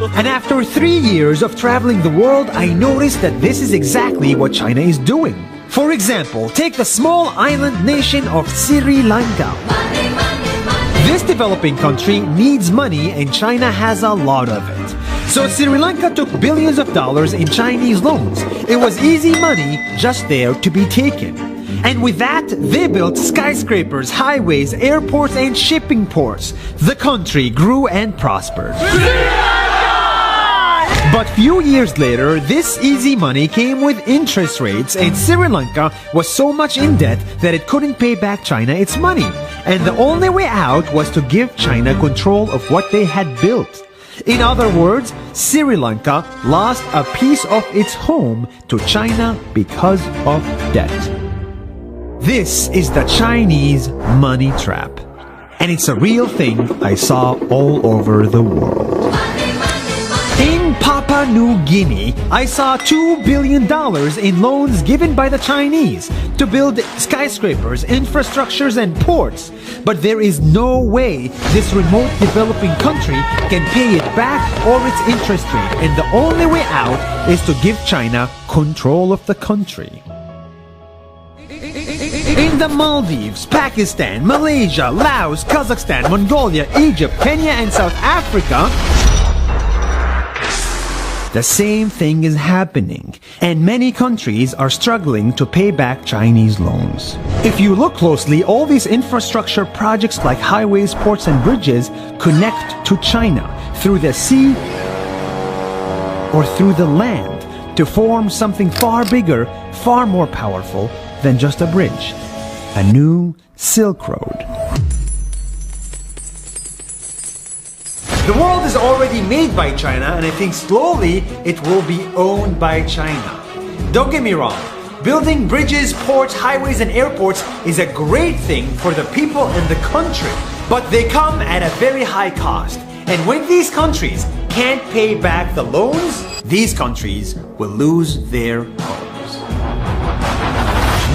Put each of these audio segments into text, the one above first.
And after 3 years of traveling the world, I noticed that this is exactly what China is doing. For example, take the small island nation of Sri Lanka. This developing country needs money and China has a lot of it. So Sri Lanka took billions of dollars in Chinese loans. It was easy money just there to be taken. And with that, they built skyscrapers, highways, airports, and shipping ports. The country grew and prospered. But few years later, this easy money came with interest rates, and Sri Lanka was so much in debt that it couldn't pay back China its money. And the only way out was to give China control of what they had built. In other words, Sri Lanka lost a piece of its home to China because of debt. This is the Chinese money trap. And it's a real thing I saw all over the world. In Papua New Guinea, I saw $2 billion in loans given by the Chinese to build skyscrapers, infrastructures, and ports. But there is no way this remote developing country can pay it back or its interest rate, and the only way out is to give China control of the country. In the Maldives, Pakistan, Malaysia, Laos, Kazakhstan, Mongolia, Egypt, Kenya, and South Africa, the same thing is happening, and many countries are struggling to pay back Chinese loans. If you look closely, all these infrastructure projects like highways, ports, and bridges connect to China through the sea or through the land to form something far bigger, far more powerful than just a bridge, a new Silk Road. The world is already made by China, and I think slowly it will be owned by China. Don't get me wrong, building bridges, ports, highways, and airports is a great thing for the people and the country, but they come at a very high cost. And when these countries can't pay back the loans, these countries will lose their homes.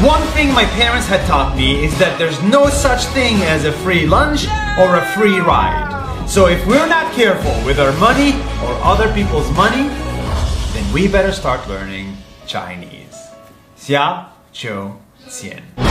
One thing my parents had taught me is that there's no such thing as a free lunch or a free ride. So if we're not careful with our money or other people's money, then we better start learning Chinese. 下周见。